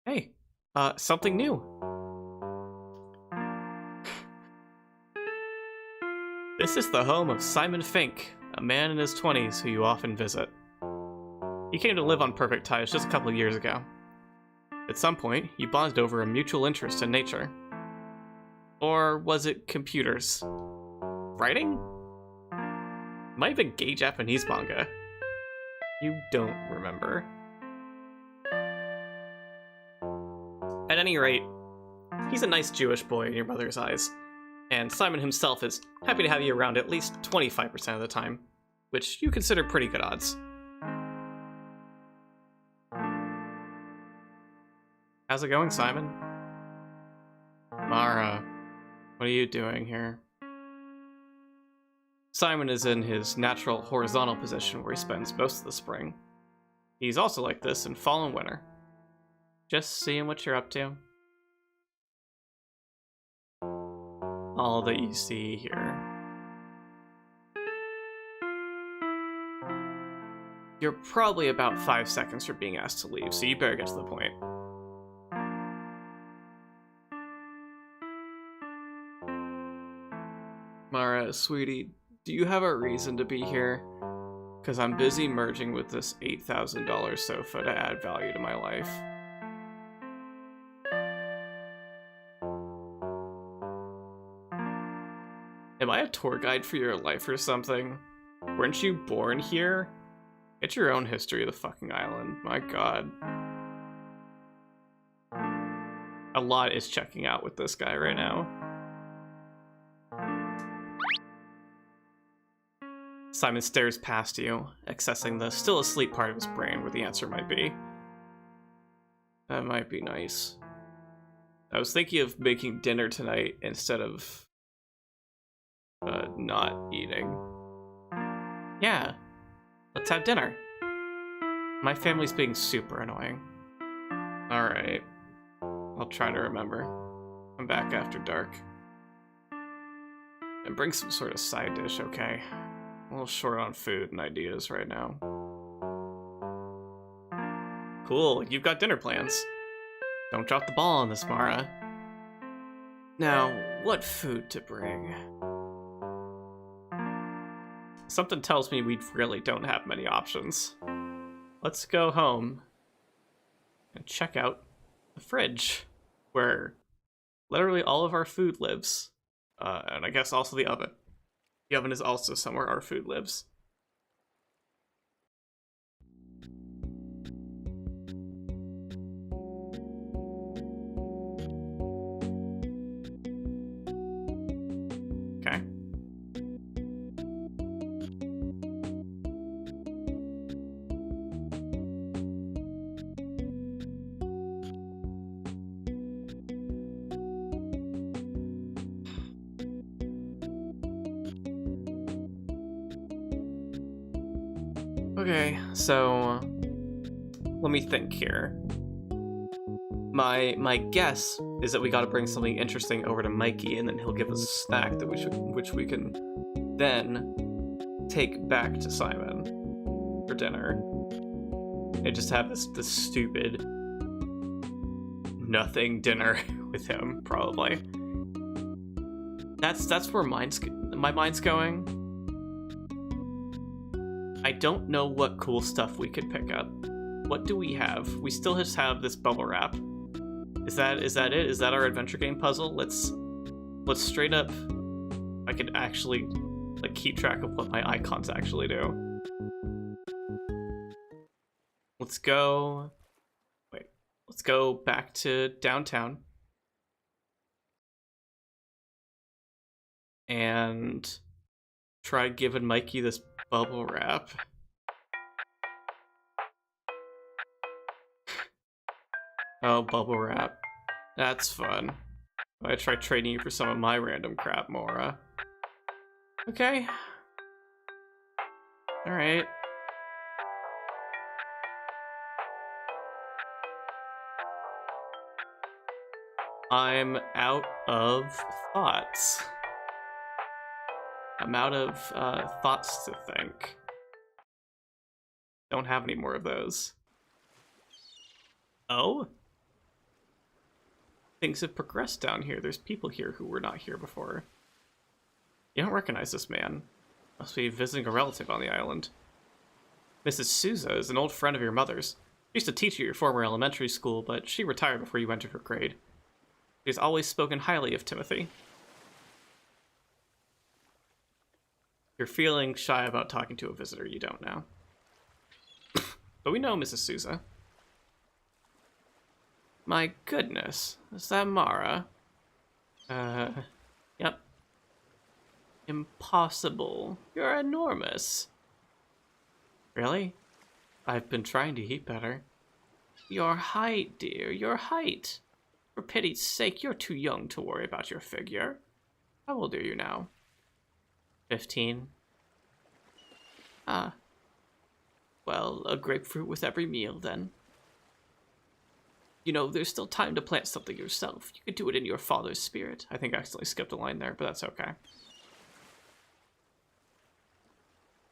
Hey, something new. This is the home of Simon Fink, a man in his 20s who you often visit. He came to live on Perfect Ties just a couple of years ago. At some point, you bonded over a mutual interest in nature. Or was it computers? Writing? Might have been gay Japanese manga. You don't remember. At any rate, he's a nice Jewish boy in your mother's eyes, and Simon himself is happy to have you around at least 25% of the time, which you consider pretty good odds. How's it going, Simon? Mara, what are you doing here? Simon is in his natural horizontal position where he spends most of the spring. He's also like this in fall and winter. Just seeing what you're up to. All that you see here. You're probably about 5 seconds from being asked to leave, so you better get to the point. Mara, sweetie, do you have a reason to be here? Because I'm busy merging with this $8,000 sofa to add value to my life. Am I a tour guide for your life or something? Weren't you born here? Get your own history of the fucking island, my god. A lot is checking out with this guy right now. Simon stares past you, accessing the still asleep part of his brain where the answer might be. That might be nice. I was thinking of making dinner tonight instead of not eating. Yeah, let's have dinner. My family's being super annoying. Alright, I'll try to remember. I'm back after dark. And bring some sort of side dish, okay? A little short on food and ideas right now. Cool, you've got dinner plans. Don't drop the ball on this, Mara. Now, what food to bring? Something tells me we really don't have many options. Let's go home and check out the fridge, where literally all of our food lives. And I guess also the oven. The oven is also somewhere our food lives. Okay. Okay, so let me think here. My guess is that we gotta bring something interesting over to Mikey, and then he'll give us a snack that which we can then take back to Simon for dinner. And just have this stupid nothing dinner with him, probably. That's where my mind's going. I don't know what cool stuff we could pick up. What do we have? We still just have this bubble wrap. Is that it? Is that our adventure game puzzle? Let's straight up. I could actually like keep track of what my icons actually do. Let's go. Wait. Let's go back to downtown. And try giving Mikey this bubble wrap. Oh, bubble wrap. That's fun. I try trading you for some of my random crap, Mora. Okay. Alright. I'm out of thoughts. I'm out of thoughts to think. Don't have any more of those. Oh? Things have progressed down here. There's people here who were not here before. You don't recognize this man. Must be visiting a relative on the island. Mrs. Souza is an old friend of your mother's. She used to teach at your former elementary school, but she retired before you entered her grade. She's always spoken highly of Timothy. You're feeling shy about talking to a visitor you don't know. But we know Mrs. Souza. My goodness, is that Mara? Yep. Impossible. You're enormous. Really? I've been trying to eat better. Your height, dear, your height. For pity's sake, you're too young to worry about your figure. How old are you now? 15. Ah. Well, a grapefruit with every meal, then. You know, there's still time to plant something yourself. You could do it in your father's spirit. I think I accidentally skipped a line there, but that's okay.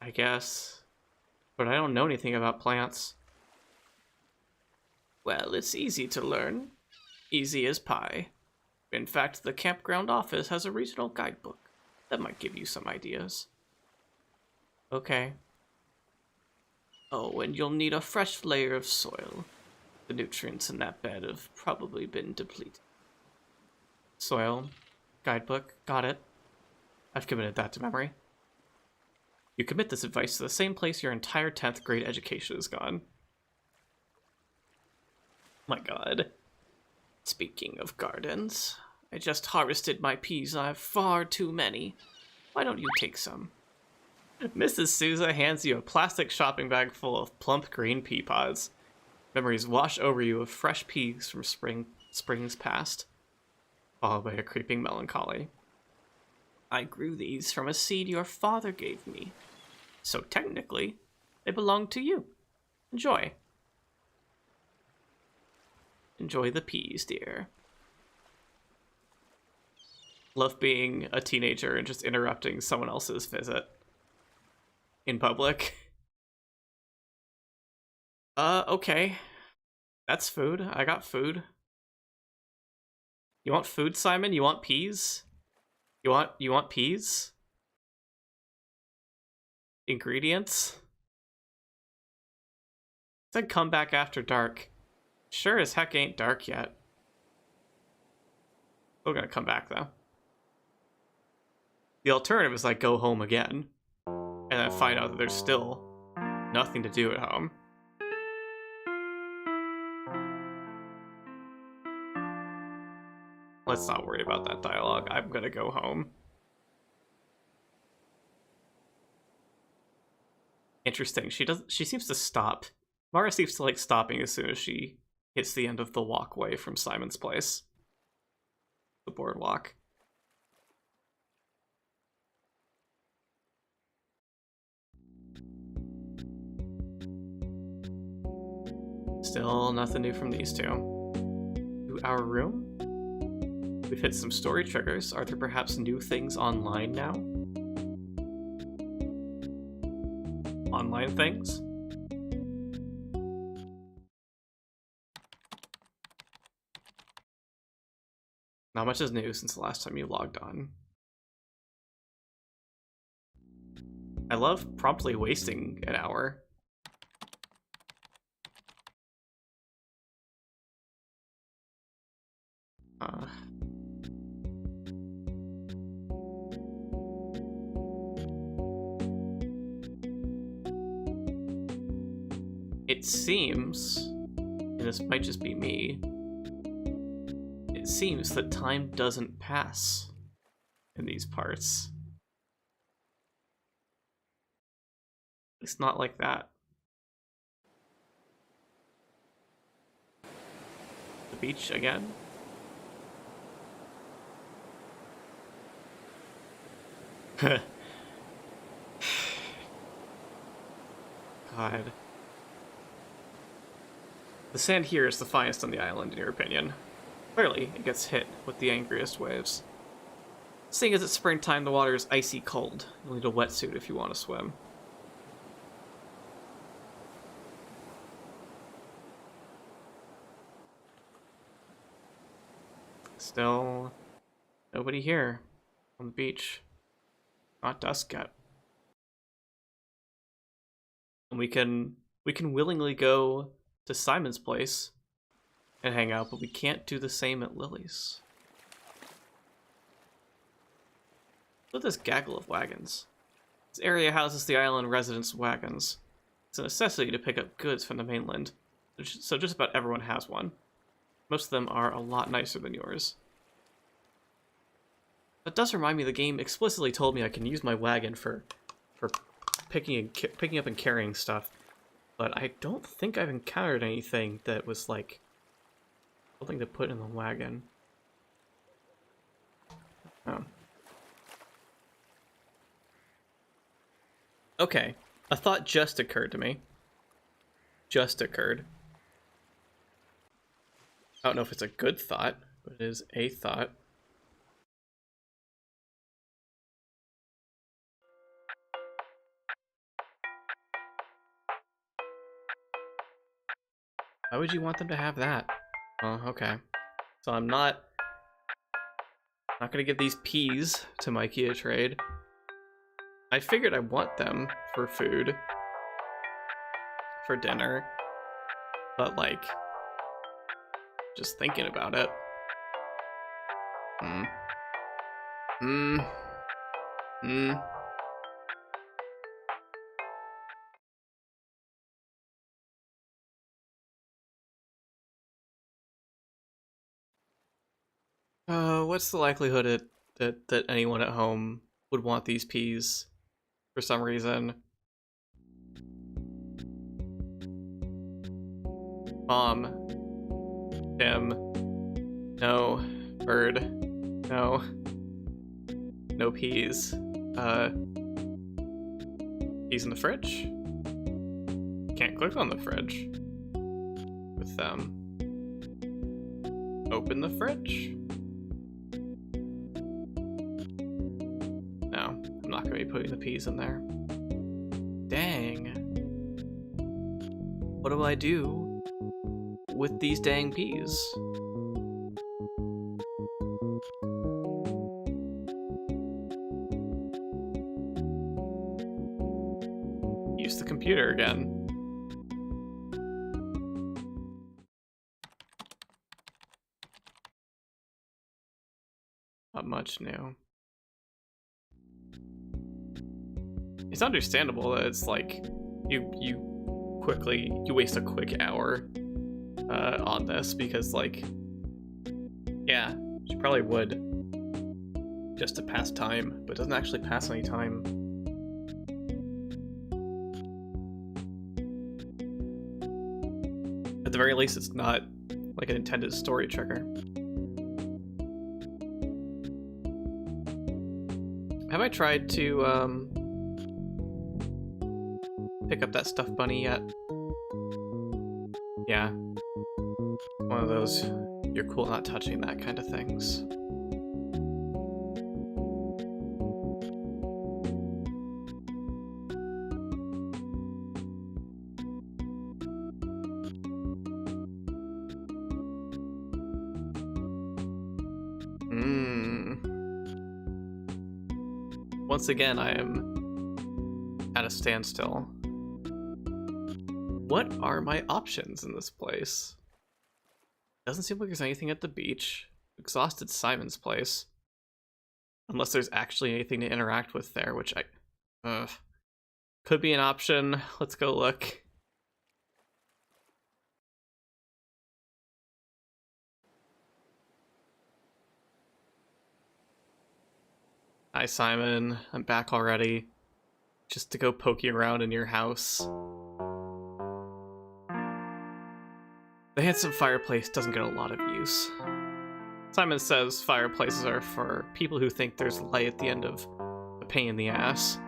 I guess. But I don't know anything about plants. Well, it's easy to learn. Easy as pie. In fact, the campground office has a regional guidebook. That might give you some ideas. Okay. Oh, and you'll need a fresh layer of soil. The nutrients in that bed have probably been depleted. Soil. Guidebook. Got it. I've committed that to memory. You commit this advice to the same place your entire 10th grade education has gone. My god. Speaking of gardens, I just harvested my peas. I have far too many. Why don't you take some? Mrs. Souza hands you a plastic shopping bag full of plump green pea pods. Memories wash over you of fresh peas from springs past, followed by a creeping melancholy. I grew these from a seed your father gave me. So technically, they belong to you. Enjoy. Enjoy the peas, dear. Love being a teenager and just interrupting someone else's visit in public. Okay. That's food. I got food. You want food, Simon? You want peas? You want peas? Ingredients? It said come back after dark. Sure as heck ain't dark yet. Still gonna come back though. The alternative is like go home again. And then find out that there's still nothing to do at home. Let's not worry about that dialogue. I'm gonna go home. Interesting. She seems to stop. Mara seems to like stopping as soon as she hits the end of the walkway from Simon's place. The boardwalk. Still nothing new from these two. To our room? We've hit some story triggers. Are there perhaps new things online now? Online things? Not much is new since the last time you logged on. I love promptly wasting an hour. It seems, and this might just be me, it seems that time doesn't pass in these parts. It's not like that. The beach again? God. The sand here is the finest on the island, in your opinion. Clearly, it gets hit with the angriest waves. Seeing as it's springtime, the water is icy cold. You'll need a wetsuit if you want to swim. Still nobody here on the beach. Not dusk yet. And we can willingly go to Simon's place and hang out, but we can't do the same at Lily's. Look at this gaggle of wagons. This area houses the island residents' wagons. It's a necessity to pick up goods from the mainland, so just about everyone has one. Most of them are a lot nicer than yours. That does remind me the game explicitly told me I can use my wagon for picking up and carrying stuff, but I don't think I've encountered anything that was like something to put in the wagon. Oh. Okay, a thought just occurred to me. Just occurred. I don't know if it's a good thought, but it is a thought. Why would you want them to have that? Oh, okay. So I'm not gonna give these peas to Mikey to trade. I figured I want them for food, for dinner, but like, just thinking about it. What's the likelihood that anyone at home would want these peas for some reason? Mom. Tim. No. Bird. No. No peas. Peas in the fridge? Can't click on the fridge with them. Open the fridge? No, I'm not gonna be putting the peas in there. Dang. What do I do with these dang peas? Use the computer again. Not much new. It's understandable that it's like you waste a quick hour on this because like, yeah, she probably would just to pass time, but it doesn't actually pass any time. At the very least, it's not like an intended story trigger. Have I tried to pick up that stuffed bunny yet? Yeah. One of those you're cool not touching that kind of things. Once again, I am at a standstill. What are my options in this place? Doesn't seem like there's anything at the beach. Exhausted Simon's place. Unless there's actually anything to interact with there, which could be an option. Let's go look. Hi Simon, I'm back already. Just to go poke you around in your house. The handsome fireplace doesn't get a lot of use. Simon says fireplaces are for people who think there's light at the end of a pain in the ass.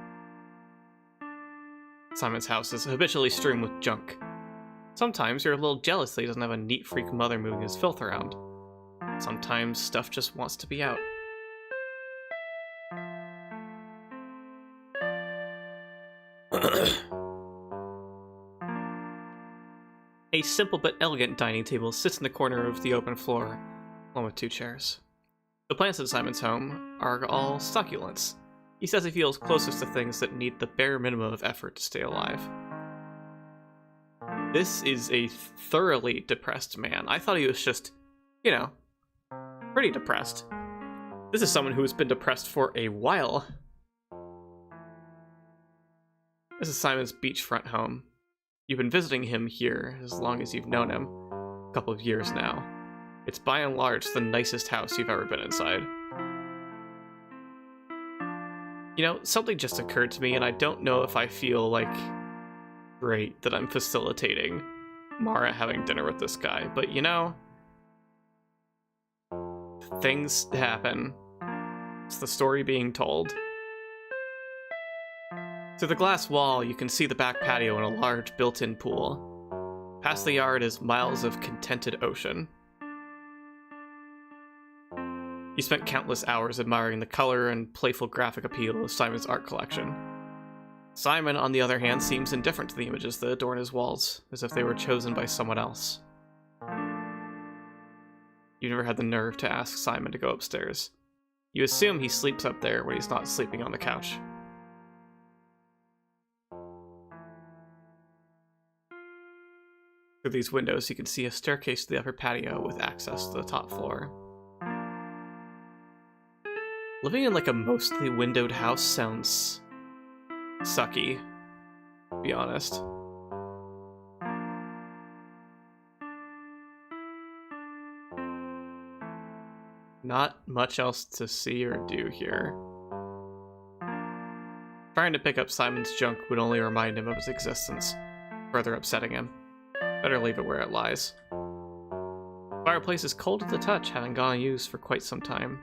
Simon's house is habitually strewn with junk. Sometimes you're a little jealous that he doesn't have a neat freak mother moving his filth around. Sometimes stuff just wants to be out. A simple but elegant dining table sits in the corner of the open floor, along with 2 chairs. The plants in Simon's home are all succulents. He says he feels closest to things that need the bare minimum of effort to stay alive. This is a thoroughly depressed man. I thought he was just, pretty depressed. This is someone who has been depressed for a while. This is Simon's beachfront home. You've been visiting him here as long as you've known him. A couple of years now. It's by and large the nicest house you've ever been inside. Something just occurred to me, and I don't know if I feel great that I'm facilitating Mara having dinner with this guy, but things happen. It's the story being told. Through the glass wall, you can see the back patio and a large built-in pool. Past the yard is miles of contented ocean. You spent countless hours admiring the color and playful graphic appeal of Simon's art collection. Simon, on the other hand, seems indifferent to the images that adorn his walls, as if they were chosen by someone else. You never had the nerve to ask Simon to go upstairs. You assume he sleeps up there when he's not sleeping on the couch. Through these windows, you can see a staircase to the upper patio with access to the top floor. Living in a mostly windowed house sounds sucky, to be honest. Not much else to see or do here. Trying to pick up Simon's junk would only remind him of his existence, further upsetting him. Better leave it where it lies. The fireplace is cold to the touch, having gone unused for quite some time.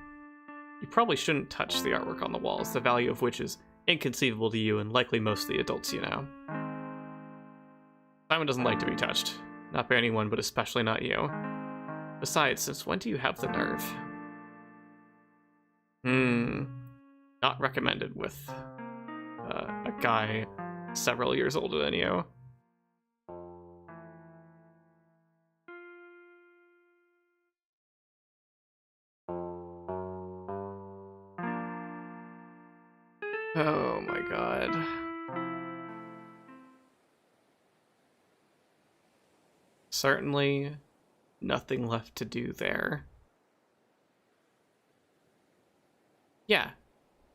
You probably shouldn't touch the artwork on the walls, the value of which is inconceivable to you and likely most of the adults you know. Simon doesn't like to be touched. Not by anyone, but especially not you. Besides, since when do you have the nerve? Not recommended with a guy several years older than you. Oh my god. Certainly nothing left to do there. Yeah,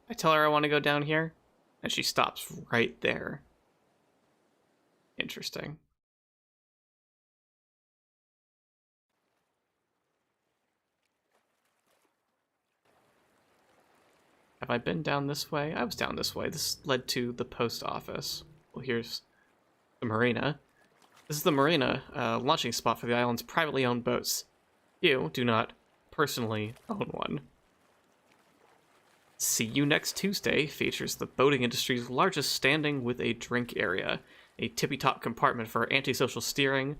I tell her I want to go down here, and she stops right there. Interesting. Have I been down this way? I was down this way. This led to the post office. Well, here's the marina. This is the marina, launching spot for the island's privately owned boats. You do not personally own one. See You Next Tuesday features the boating industry's largest standing with a drink area, a tippy-top compartment for antisocial steering,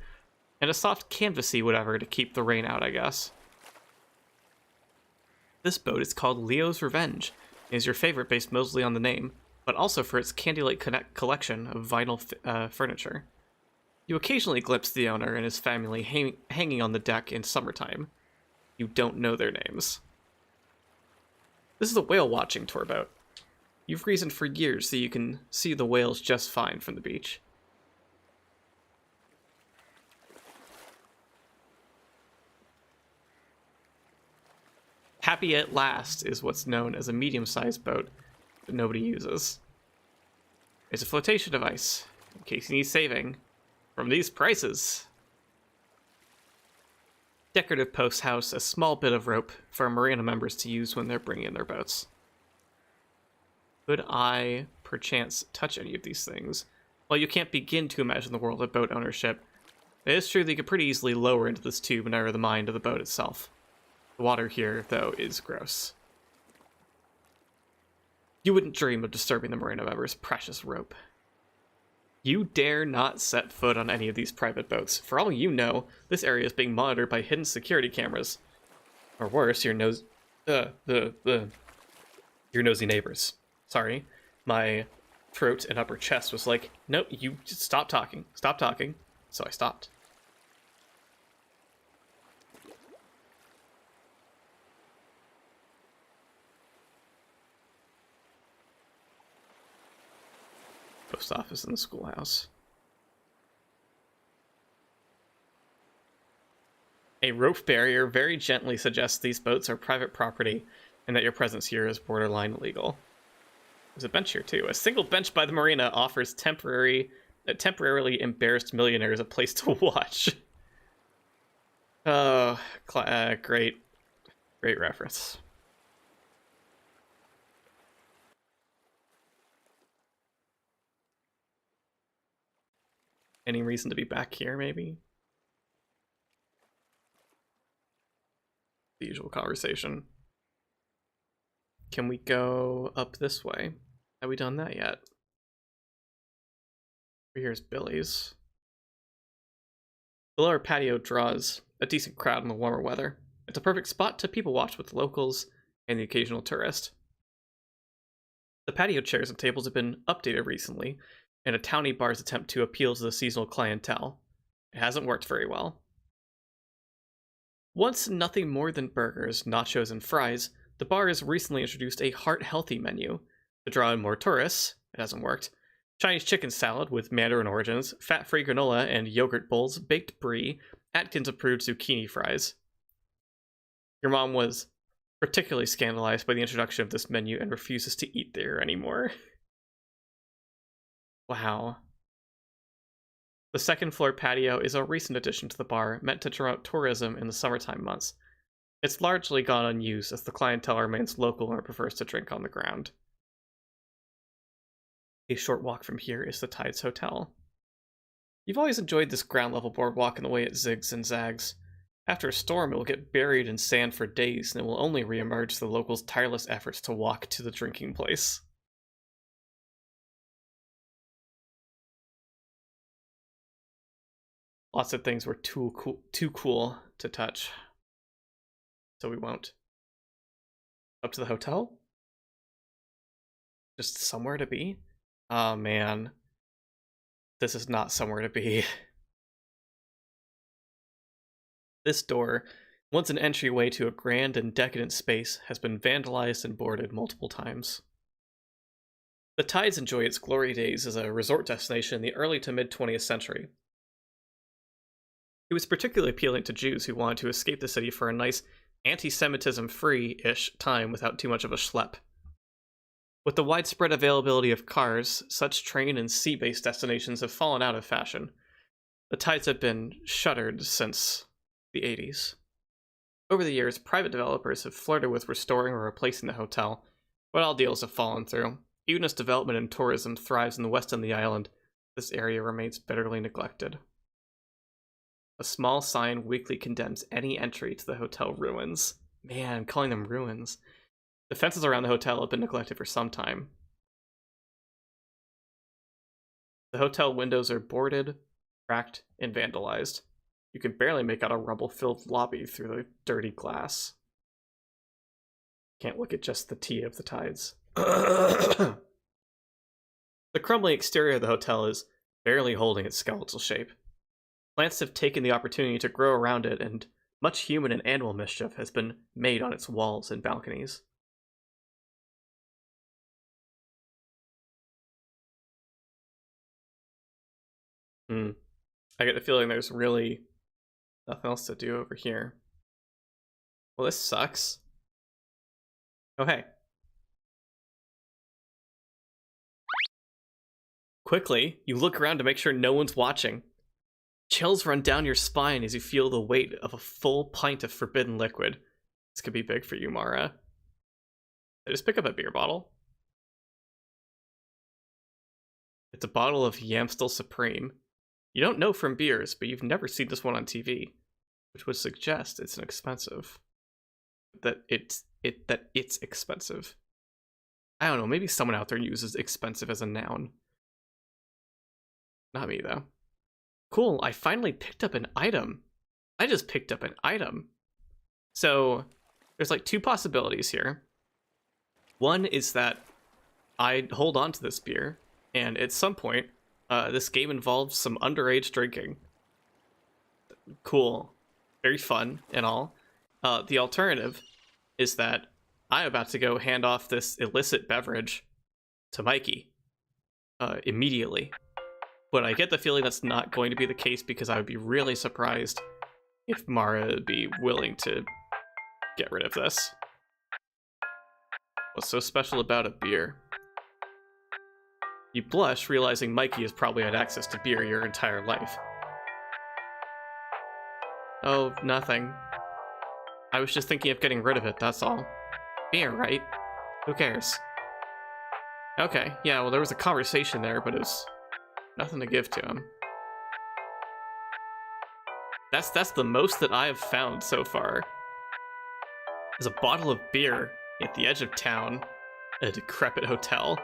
and a soft canvasy whatever to keep the rain out, I guess. This boat is called Leo's Revenge, and is your favorite based mostly on the name, but also for its Candylate collection of vinyl furniture. You occasionally glimpse the owner and his family hanging on the deck in summertime. You don't know their names. This is a whale watching tour boat. You've reasoned for years that you can see the whales just fine from the beach. Happy at Last is what's known as a medium-sized boat that nobody uses. It's a flotation device, in case you need saving from these prices. Decorative posts house a small bit of rope for marina members to use when they're bringing in their boats. Could I, perchance, touch any of these things? While you can't begin to imagine the world of boat ownership, it is true that you could pretty easily lower into this tube and enter the mind of the boat itself. The water here, though, is gross. You wouldn't dream of disturbing the marina members' precious rope. You dare not set foot on any of these private boats. For all you know, this area is being monitored by hidden security cameras. Or worse, your nosy neighbors. Sorry, my throat and upper chest was like, nope, you just stop talking. Stop talking. So I stopped. Post office and the schoolhouse. A rope barrier very gently suggests these boats are private property and that your presence here is borderline illegal. There's a bench here too. A single bench by the marina offers temporarily embarrassed millionaires a place to watch. Oh, great reference. Any reason to be back here, maybe? The usual conversation. Can we go up this way? Have we done that yet? Here's Billy's. The lower patio draws a decent crowd in the warmer weather. It's a perfect spot to people watch with the locals and the occasional tourist. The patio chairs and tables have been updated recently, and a towny bar's attempt to appeal to the seasonal clientele. It hasn't worked very well. Once nothing more than burgers, nachos, and fries, the bar has recently introduced a heart-healthy menu. To draw in more tourists, it hasn't worked. Chinese chicken salad with mandarin origins, fat-free granola and yogurt bowls, baked brie, Atkins-approved zucchini fries. Your mom was particularly scandalized by the introduction of this menu and refuses to eat there anymore. Wow. The second floor patio is a recent addition to the bar, meant to draw out tourism in the summertime months. It's largely gone unused as the clientele remains local and prefers to drink on the ground. A short walk from here is the Tides Hotel. You've always enjoyed this ground level boardwalk and the way it zigs and zags. After a storm, it will get buried in sand for days, and it will only re-emerge the locals' tireless efforts to walk to the drinking place. Lots of things were too cool to touch, so we won't. Up to the hotel? Just somewhere to be? Oh man. This is not somewhere to be. This door, once an entryway to a grand and decadent space, has been vandalized and boarded multiple times. The Tides enjoyed its glory days as a resort destination in the early to mid-20th century. It was particularly appealing to Jews who wanted to escape the city for a nice anti-Semitism-free-ish time without too much of a schlep. With the widespread availability of cars, such train and sea-based destinations have fallen out of fashion. The Tides have been shuttered since the 80s. Over the years, private developers have flirted with restoring or replacing the hotel, but all deals have fallen through. Even as development and tourism thrives in the west end of the island, this area remains bitterly neglected. A small sign weekly condemns any entry to the hotel ruins. Man, calling them ruins. The fences around the hotel have been neglected for some time. The hotel windows are boarded, cracked, and vandalized. You can barely make out a rubble-filled lobby through the dirty glass. Can't look at just the tea of the Tides. The crumbling exterior of the hotel is barely holding its skeletal shape. Plants have taken the opportunity to grow around it, and much human and animal mischief has been made on its walls and balconies. I get the feeling there's really nothing else to do over here. Well, this sucks. Oh, hey. Quickly, you look around to make sure no one's watching. Chills run down your spine as you feel the weight of a full pint of forbidden liquid. This could be big for you, Mara. Did I just pick up a beer bottle? It's a bottle of Yamstel Supreme. You don't know from beers, but you've never seen this one on TV, which would suggest it's an expensive. That it's expensive. I don't know, maybe someone out there uses expensive as a noun. Not me, though. Cool, I finally picked up an item. I just picked up an item. So, there's like two possibilities here. One is that I hold on to this beer, and at some point, this game involves some underage drinking. Cool. Very fun and all. The alternative is that I'm about to go hand off this illicit beverage to Mikey. immediately. But I get the feeling that's not going to be the case because I would be really surprised if Mara would be willing to get rid of this. What's so special about a beer? You blush, realizing Mikey has probably had access to beer your entire life. Oh, nothing. I was just thinking of getting rid of it, that's all. Beer, right? Who cares? Okay, yeah, well there was a conversation there, but it was nothing to give to him. That's the most that I have found so far. There's a bottle of beer at the edge of town, at a decrepit hotel.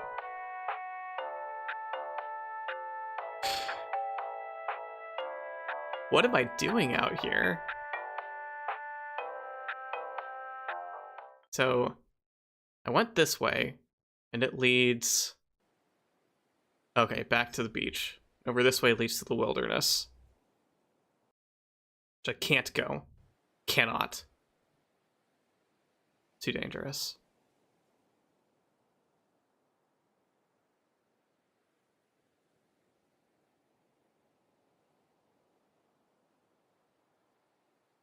What am I doing out here? So, I went this way, and it leads... Okay, back to the beach. Over this way leads to the wilderness. Which I can't go. Cannot. Too dangerous.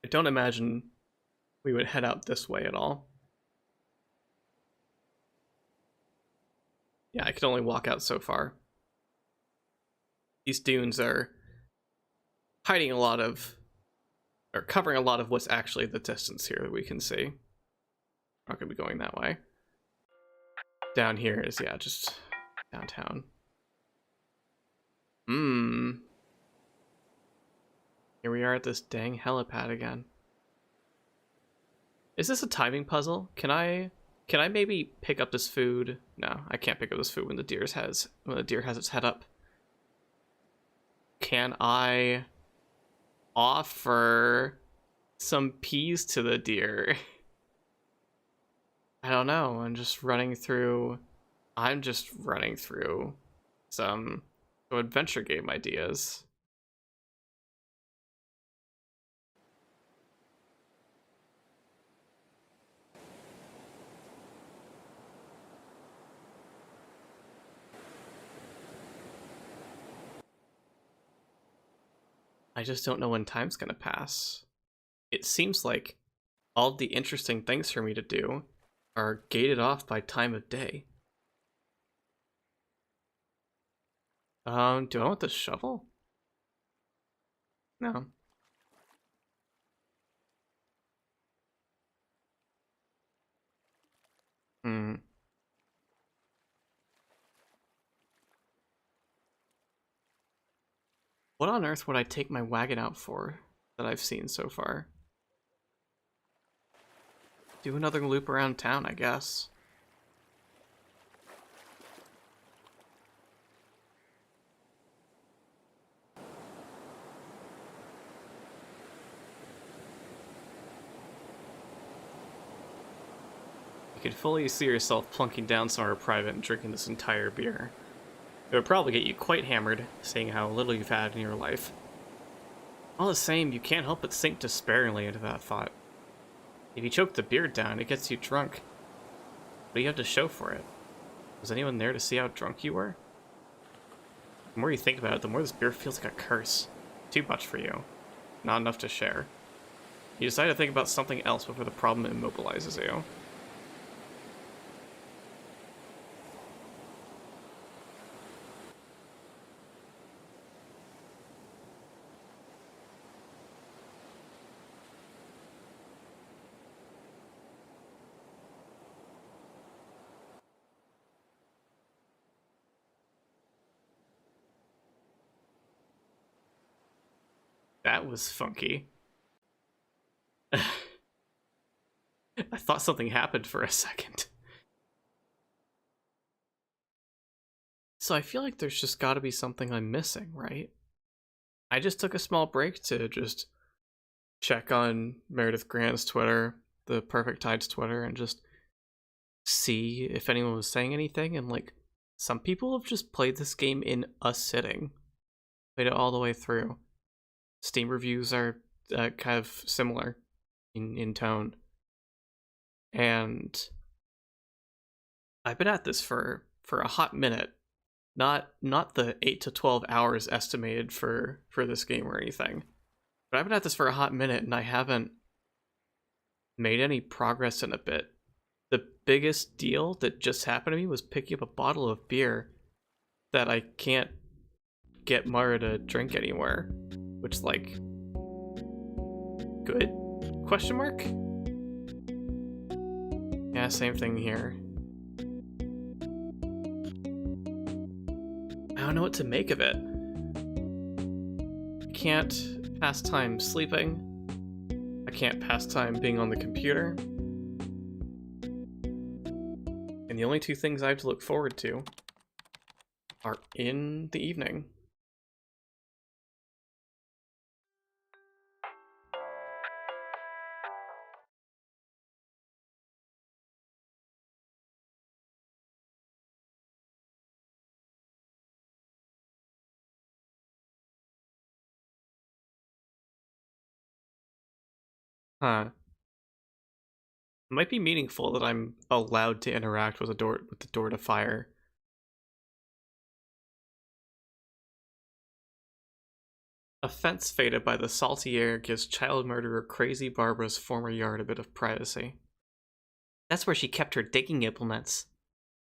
I don't imagine we would head out this way at all. Yeah, I could only walk out so far. These dunes are hiding a lot of, or covering a lot of what's actually the distance here that we can see. Not gonna be going that way. Down here is, yeah, just downtown. Here we are at this dang helipad again. Is this a timing puzzle? Can I maybe pick up this food? No, I can't pick up this food when the deer has its head up. Can I offer some peas to the deer? I don't know. I'm just running through some adventure game ideas. I just don't know when time's gonna pass. It seems like all the interesting things for me to do are gated off by time of day. Do I want the shovel? No. What on earth would I take my wagon out for that I've seen so far? Do another loop around town, I guess. You could fully see yourself plunking down somewhere private and drinking this entire beer. It would probably get you quite hammered, seeing how little you've had in your life. All the same, you can't help but sink despairingly into that thought. If you choke the beer down, it gets you drunk. What do you have to show for it? Was anyone there to see how drunk you were? The more you think about it, the more this beer feels like a curse. Too much for you. Not enough to share. You decide to think about something else before the problem immobilizes you. That was funky. I thought something happened for a second. So I feel like there's just gotta be something I'm missing, right? I just took a small break to just check on Meredith Gran's Twitter, the Perfect Tides Twitter, and just see if anyone was saying anything, and like, some people have just played this game in a sitting. Played it all the way through. Steam reviews are kind of similar in tone. And I've been at this for a hot minute Not the 8 to 12 hours estimated for this game or anything. But I've been at this for a hot minute and I haven't made any progress in a bit. The biggest deal that just happened to me was picking up a bottle of beer that I can't get Mara to drink anywhere. Which, like, good? Question mark? Yeah, same thing here. I don't know what to make of it. I can't pass time sleeping. I can't pass time being on the computer. And the only two things I have to look forward to are in the evening. Huh. It might be meaningful that I'm allowed to interact with the door to fire. A fence faded by the salty air gives child murderer Crazy Barbara's former yard a bit of privacy. That's where she kept her digging implements.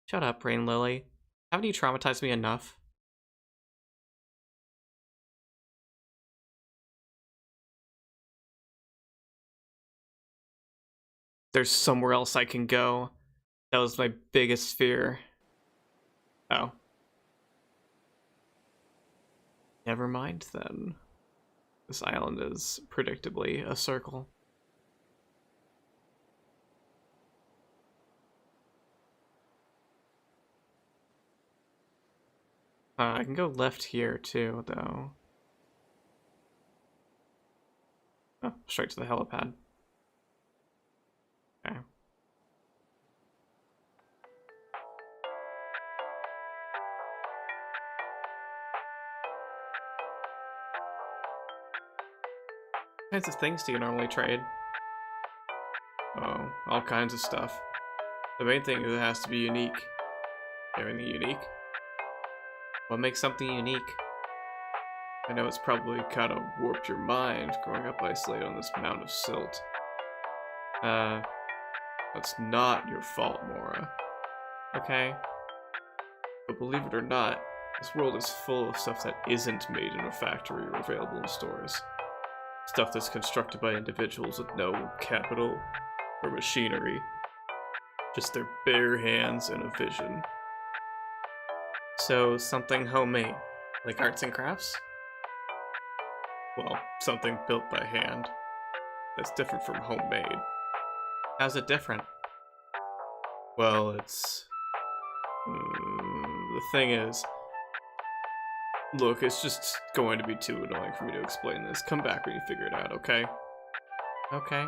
Shut up, Rain Lily. Haven't you traumatized me enough? There's somewhere else I can go. That was my biggest fear. Oh. Never mind then. This island is predictably a circle. I can go left here too, though. Oh, straight to the helipad. Okay. What kinds of things do you normally trade? Oh, all kinds of stuff. The main thing is it has to be unique. Anything unique? What makes something unique? I know it's probably kind of warped your mind growing up isolated on this mound of silt. That's not your fault, Mora. Okay? But believe it or not, this world is full of stuff that isn't made in a factory or available in stores. Stuff that's constructed by individuals with no capital or machinery. Just their bare hands and a vision. So, something homemade, like arts and crafts? Well, something built by hand. That's different from homemade. How's it different? Well, it's... the thing is... Look, it's just going to be too annoying for me to explain this. Come back when you figure it out, okay? Okay.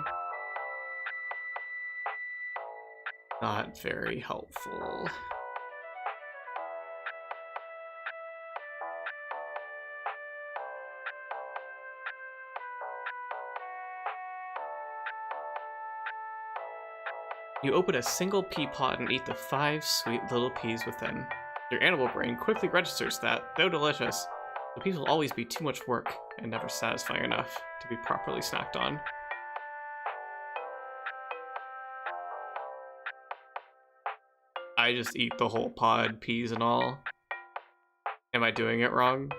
Not very helpful. You open a single pea pod and eat the 5 sweet little peas within. Your animal brain quickly registers that, though delicious, the peas will always be too much work and never satisfying enough to be properly snacked on. I just eat the whole pod, peas and all. Am I doing it wrong?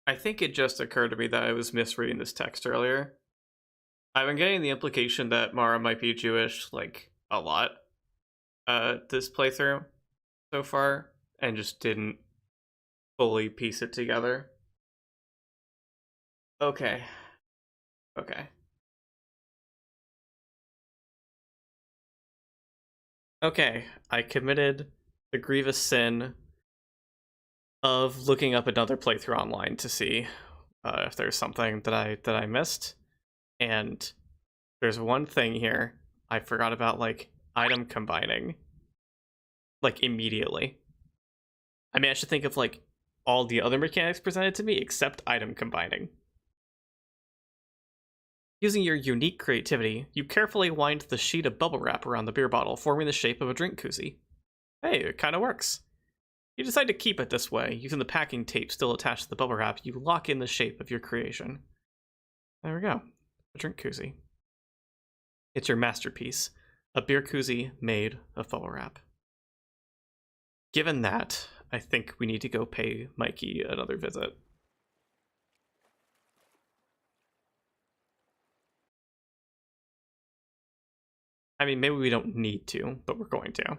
I think it just occurred to me that I was misreading this text earlier. I've been getting the implication that Mara might be Jewish, like, a lot, this playthrough so far, and just didn't fully piece it together. Okay. Okay. Okay, I committed the grievous sin of looking up another playthrough online to see if there's something that I missed. And there's one thing here I forgot about, like, item combining, like, immediately. I mean, I should think of, like, all the other mechanics presented to me except item combining. Using your unique creativity, you carefully wind the sheet of bubble wrap around the beer bottle, forming the shape of a drink koozie. Hey, it kinda works. You decide to keep it this way. Using the packing tape still attached to the bubble wrap, you lock in the shape of your creation. There we go. A drink koozie. It's your masterpiece. A beer koozie made of bubble wrap. Given that, I think we need to go pay Mikey another visit. I mean, maybe we don't need to, but we're going to.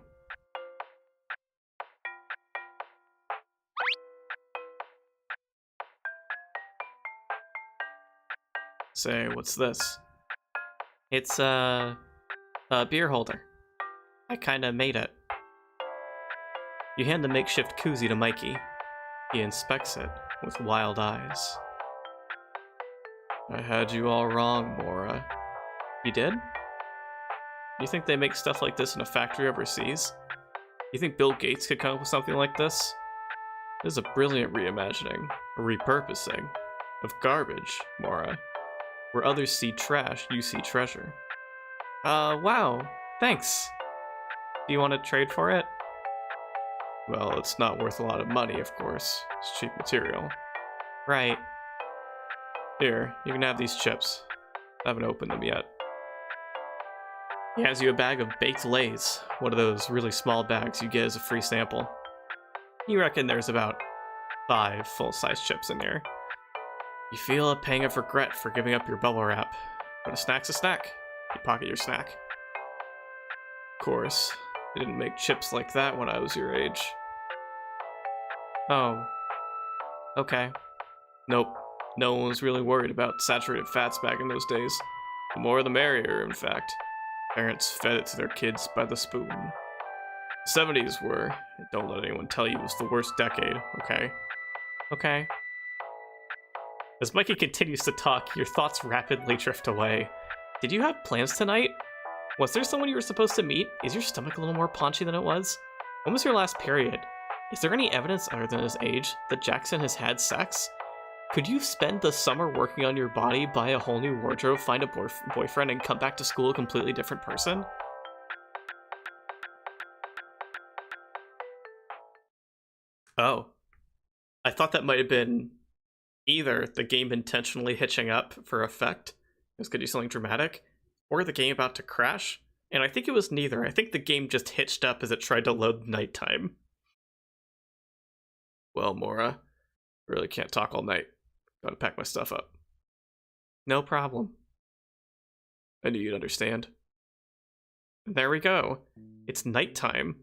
Say, what's this? It's a beer holder. I kinda made it. You hand the makeshift koozie to Mikey. He inspects it with wild eyes. I had you all wrong, Mora. You did? You think they make stuff like this in a factory overseas? You think Bill Gates could come up with something like this? This is a brilliant reimagining, a repurposing, of garbage, Mora. Where others see trash, you see treasure. Wow, thanks. Do you want to trade for it? Well, it's not worth a lot of money, of course. It's cheap material. Right. Here, you can have these chips. I haven't opened them yet. He hands you a bag of baked Lays, one of those really small bags you get as a free sample. You reckon there's about 5 full-size chips in here. You feel a pang of regret for giving up your bubble wrap, but a snack's a snack. You pocket your snack. Of course, they didn't make chips like that when I was your age. Oh. Okay. Nope. No one was really worried about saturated fats back in those days. The more the merrier, in fact. Parents fed it to their kids by the spoon. The 70s were, don't let anyone tell you, was the worst decade, okay? Okay. As Mikey continues to talk, your thoughts rapidly drift away. Did you have plans tonight? Was there someone you were supposed to meet? Is your stomach a little more paunchy than it was? When was your last period? Is there any evidence other than his age that Jackson has had sex? Could you spend the summer working on your body, buy a whole new wardrobe, find a boyfriend, and come back to school a completely different person? Oh. I thought that might have been either the game intentionally hitching up for effect, it was gonna do something dramatic, or the game about to crash, and I think it was neither. I think the game just hitched up as it tried to load nighttime. Well, Mora, really can't talk all night. Gotta pack my stuff up. No problem. I knew you'd understand. And there we go. It's nighttime.